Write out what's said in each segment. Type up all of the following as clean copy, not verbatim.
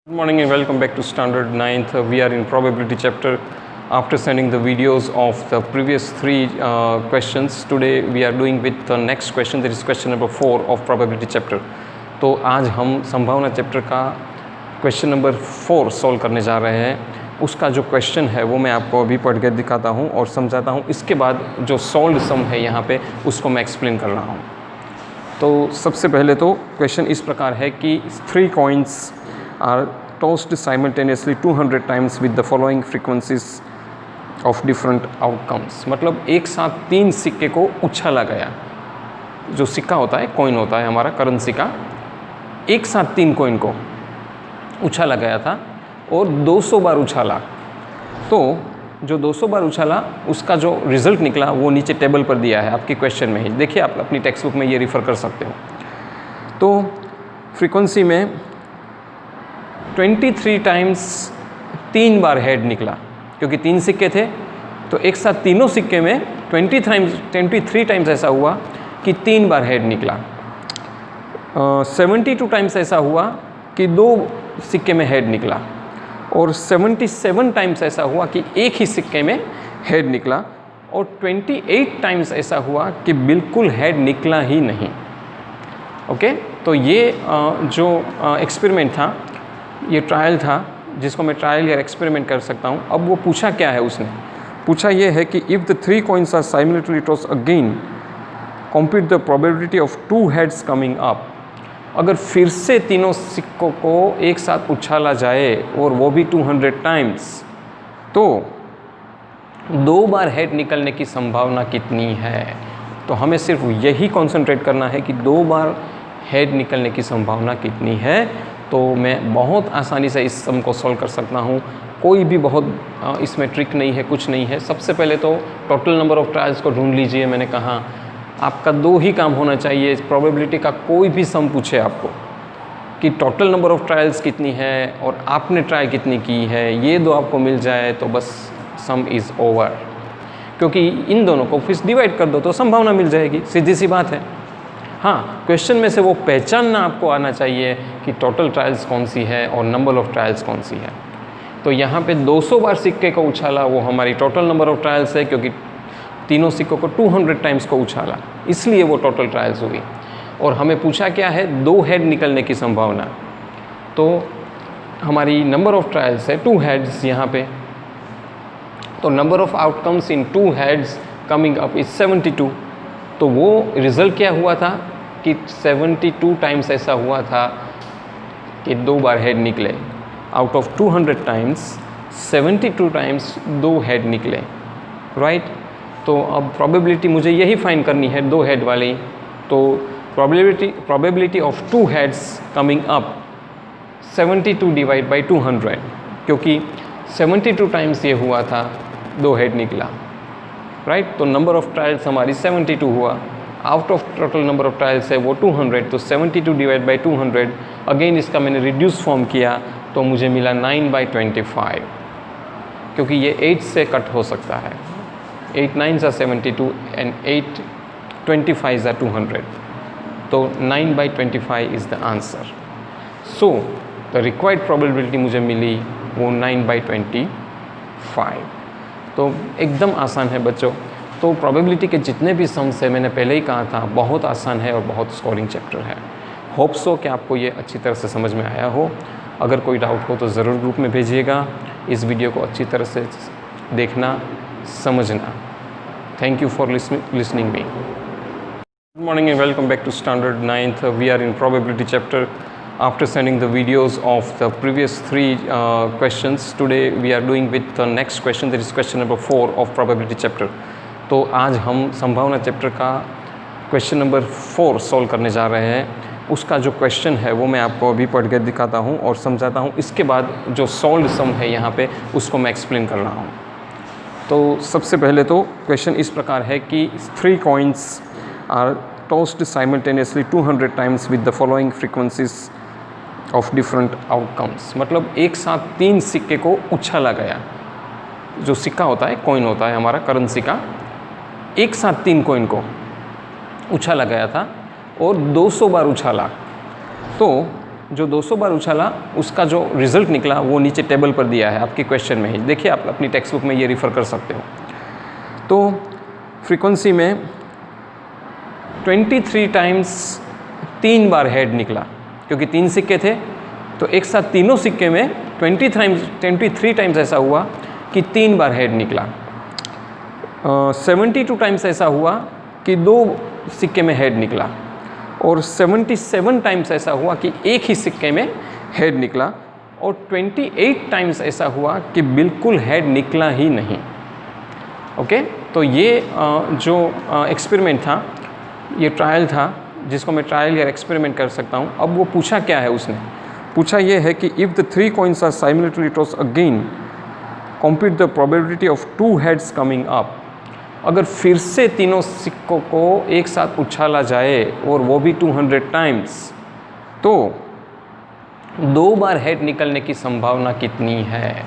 Good morning and welcome back to Standard 9th. We are in probability chapter. After sending the videos of the previous three questions, today we are doing with the next question, that is question number 4 of probability chapter. तो आज हम संभावना chapter का question number 4 solve करने जा रहे हैं। उसका जो क्वेश्चन है वो मैं आपको अभी पढ़ के दिखाता हूँ और समझाता हूँ। इसके बाद जो सॉल्व सम है यहाँ पे उसको मैं एक्सप्लेन कर रहा हूँ। तो सबसे पहले तो क्वेश्चन इस प्रकार है कि 3 coins are tossed simultaneously 200 times with the following frequencies of different outcomes। मतलब एक साथ 3 सिक्के को उछाला गया। जो सिक्का होता है, कॉइन होता है हमारा करेंसी का, एक साथ 3 कॉइन को उछाला गया था और 200 बार उछाला। तो जो 200 बार उछाला उसका जो रिज़ल्ट निकला वो नीचे टेबल पर दिया है आपके क्वेश्चन में ही। देखिए, आप अपनी टेक्स्ट बुक में ये रिफ़र कर सकते हो। तो फ्रीक्वेंसी में 23 टाइम्स 3 बार हेड निकला, क्योंकि 3 सिक्के थे तो एक साथ तीनों सिक्के में 23 टाइम्स ऐसा हुआ कि 3 बार हेड निकला। 72 टाइम्स ऐसा हुआ कि 2 सिक्के में हेड निकला और 77 टाइम्स ऐसा हुआ कि एक ही सिक्के में हेड निकला और 28 टाइम्स ऐसा हुआ कि बिल्कुल हेड निकला ही नहीं। ओके, तो ये जो एक्सपेरिमेंट था, ये ट्रायल था, जिसको मैं ट्रायल या एक्सपेरिमेंट कर सकता हूँ। अब वो पूछा क्या है, उसने पूछा ये है कि if the 3 coins are simultaneously tossed again compute the probability of 2 heads coming up. अगर फिर से तीनों सिक्कों को एक साथ उछाला जाए और वो भी 200 टाइम्स, तो 2 बार हेड निकलने की संभावना कितनी है। तो हमें सिर्फ यही कंसंट्रेट करना है कि 2 बार हेड निकलने की संभावना कितनी है। तो मैं बहुत आसानी से इस सम को सॉल्व कर सकता हूँ। कोई भी बहुत इसमें ट्रिक नहीं है, कुछ नहीं है। सबसे पहले तो टोटल नंबर ऑफ़ ट्रायल्स को ढूंढ लीजिए। मैंने कहा आपका 2 ही काम होना चाहिए। प्रोबेबिलिटी का कोई भी सम पूछे आपको कि टोटल नंबर ऑफ़ ट्रायल्स कितनी है और आपने ट्राई कितनी की है, ये 2 आपको मिल जाए तो बस सम इज़ ओवर। क्योंकि इन दोनों को फिर डिवाइड कर दो तो संभावना मिल जाएगी, सीधी सी बात है। हाँ, क्वेश्चन में से वो पहचानना आपको आना चाहिए कि टोटल ट्रायल्स कौन सी है और नंबर ऑफ़ ट्रायल्स कौन सी है। तो यहाँ पे 200 बार सिक्के को उछाला, वो हमारी टोटल नंबर ऑफ़ ट्रायल्स है, क्योंकि तीनों सिक्कों को 200 टाइम्स को उछाला, इसलिए वो टोटल ट्रायल्स हुई। और हमें पूछा क्या है, 2 हेड निकलने की संभावना। तो हमारी नंबर ऑफ़ ट्रायल्स है 2 heads यहाँ पे। तो number of outcomes in 2 heads coming up is 72। तो वो रिज़ल्ट क्या हुआ था कि 72 टाइम्स ऐसा हुआ था कि 2 बार हेड निकले। Out of 200 times 72 times 2 head निकले, राइट। तो अब प्रोबेबिलिटी मुझे यही फाइंड करनी है, 2 हेड वाली। तो probability of 2 heads coming up 72 divide by 200, क्योंकि 72 टाइम्स ये हुआ था 2 हेड निकला, राइट। तो नंबर ऑफ़ ट्रायल्स हमारी 72 हुआ। Out of total number of trials है वो 200, तो 72 डिवाइड बाई 200। अगेन इसका मैंने रिड्यूस फॉर्म किया तो मुझे मिला 9/25, क्योंकि ये 8 से कट हो सकता है। 8 9s are 72 and 8 25s are 200। तो 9/25 is the answer. So the required probability मुझे मिली वो 9/25। तो एकदम आसान है बच्चों। तो प्रोबेबिलिटी के जितने भी सम्स है, मैंने पहले ही कहा था, बहुत आसान है और बहुत स्कोरिंग चैप्टर है। होप सो कि आपको ये अच्छी तरह से समझ में आया हो। अगर कोई डाउट हो तो ज़रूर ग्रुप में भेजिएगा। इस वीडियो को अच्छी तरह से देखना, समझना। Thank you for listening me. Good morning and welcome back to standard 9th. We are in probability chapter. After sending the videos of the previous 3 questions, today we are doing with the next question, that is question number 4 of probability chapter. तो आज हम संभावना chapter का question number 4 solve करने जा रहे हैं। उसका जो क्वेश्चन है वो मैं आपको अभी पढ़ के दिखाता हूँ और समझाता हूँ। इसके बाद जो सॉल्व सम है यहाँ पे उसको मैं एक्सप्लेन कर रहा हूँ। तो सबसे पहले तो क्वेश्चन इस प्रकार है कि 3 coins are tossed simultaneously 200 times with the following frequencies of different outcomes. मतलब एक साथ 3 सिक्के को उछाला गया। जो सिक्का होता है, कॉइन होता है हमारा करेंसी का, एक साथ 3 कॉइन को उछाला गया था और 200 बार उछाला। तो जो 200 बार उछाला उसका जो रिज़ल्ट निकला वो नीचे टेबल पर दिया है आपके क्वेश्चन में ही, देखिए आप अपनी टेक्स्ट बुक में ये रिफ़र कर सकते हो। तो फ्रीक्वेंसी में 23 टाइम्स 3 बार हेड निकला, क्योंकि 3 सिक्के थे तो एक साथ तीनों सिक्के में 23 टाइम्स ऐसा हुआ कि 3 बार हेड निकला। 72 टाइम्स ऐसा हुआ कि 2 सिक्के में हेड निकला, और 77 टाइम्स ऐसा हुआ कि एक ही सिक्के में हेड निकला, और 28 टाइम्स ऐसा हुआ कि बिल्कुल हेड निकला ही नहीं। ओके, तो ये जो एक्सपेरिमेंट था, ये ट्रायल था, जिसको मैं ट्रायल या एक्सपेरिमेंट कर सकता हूँ। अब वो पूछा क्या है, उसने पूछा ये है कि if the 3 coins are simultaneously toss again compute the probability of 2 heads coming up. अगर फिर से तीनों सिक्कों को एक साथ उछाला जाए और वो भी 200 टाइम्स, तो 2 बार हेड निकलने की संभावना कितनी है।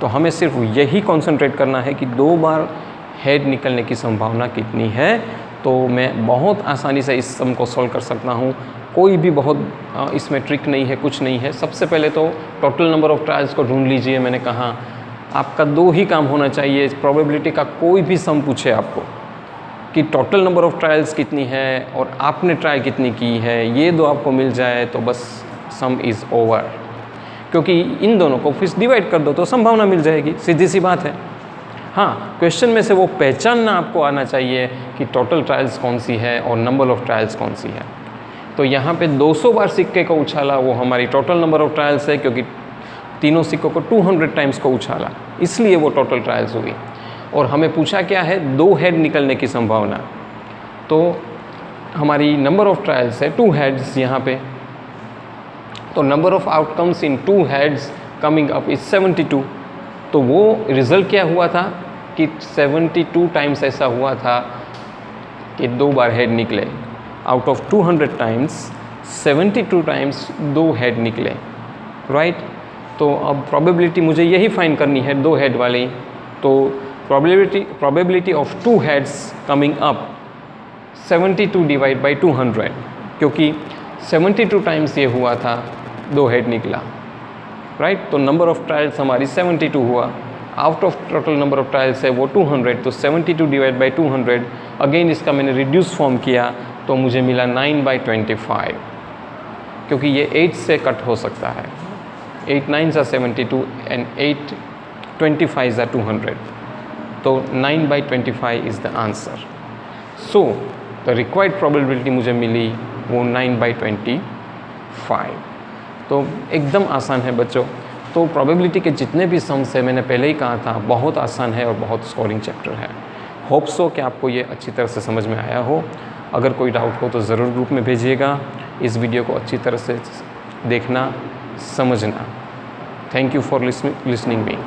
तो हमें सिर्फ यही कंसंट्रेट करना है कि 2 बार हेड निकलने की संभावना कितनी है। तो मैं बहुत आसानी से इस सम को सॉल्व कर सकता हूँ, कोई भी बहुत इसमें ट्रिक नहीं है, कुछ नहीं है। सबसे पहले तो टोटल नंबर ऑफ़ ट्रायल्स को ढूंढ लीजिए। मैंने कहा आपका 2 ही काम होना चाहिए। प्रोबेबिलिटी का कोई भी सम पूछे आपको कि टोटल नंबर ऑफ़ ट्रायल्स कितनी है और आपने ट्राई कितनी की है, ये 2 आपको मिल जाए तो बस सम इज़ ओवर, क्योंकि इन दोनों को फिर डिवाइड कर दो तो संभावना मिल जाएगी, सीधी सी बात है। हाँ, क्वेश्चन में से वो पहचानना आपको आना चाहिए कि टोटल ट्रायल्स कौन सी है और नंबर ऑफ़ ट्रायल्स कौन सी है। तो यहाँ पे 200 बार सिक्के को उछाला, वो हमारी टोटल नंबर ऑफ़ ट्रायल्स है, क्योंकि तीनों सिक्कों को 200 टाइम्स को उछाला, इसलिए वो टोटल ट्रायल्स हुई। और हमें पूछा क्या है, 2 हेड निकलने की संभावना। तो हमारी नंबर ऑफ़ ट्रायल्स है 2 heads यहाँ पे। तो number of outcomes in 2 heads coming up is 72। तो वो रिज़ल्ट क्या हुआ था कि 72 टाइम्स ऐसा हुआ था कि 2 बार हेड निकले। Out of 200 times 72 times 2 head निकले, राइट। तो अब प्रोबेबिलिटी मुझे यही फाइंड करनी है 2 हेड वाली। तो probability of 2 heads coming up 72 divide by 200, क्योंकि 72 टाइम्स ये हुआ था 2 हेड निकला, राइट। तो नंबर ऑफ़ ट्रायल्स हमारी 72 हुआ। Out of total number of trials है वो 200, तो 72 डिवाइड बाई 200। अगेन इसका मैंने रिड्यूस फॉर्म किया तो मुझे मिला 9/25, क्योंकि ये 8 से कट हो सकता है। 8 9s are 72 and 8 25s are 200. तो 9/25 is the answer. So the required probability मुझे मिली वो 9/25। तो एकदम आसान है बच्चों। तो प्रोबेबिलिटी के जितने भी सम्स है, मैंने पहले ही कहा था, बहुत आसान है और बहुत स्कोरिंग चैप्टर है। होप सो कि आपको ये अच्छी तरह से समझ में आया हो। अगर कोई डाउट हो तो ज़रूर ग्रुप में भेजिएगा। इस वीडियो को अच्छी तरह से देखना, समझना। Thank you for listening me.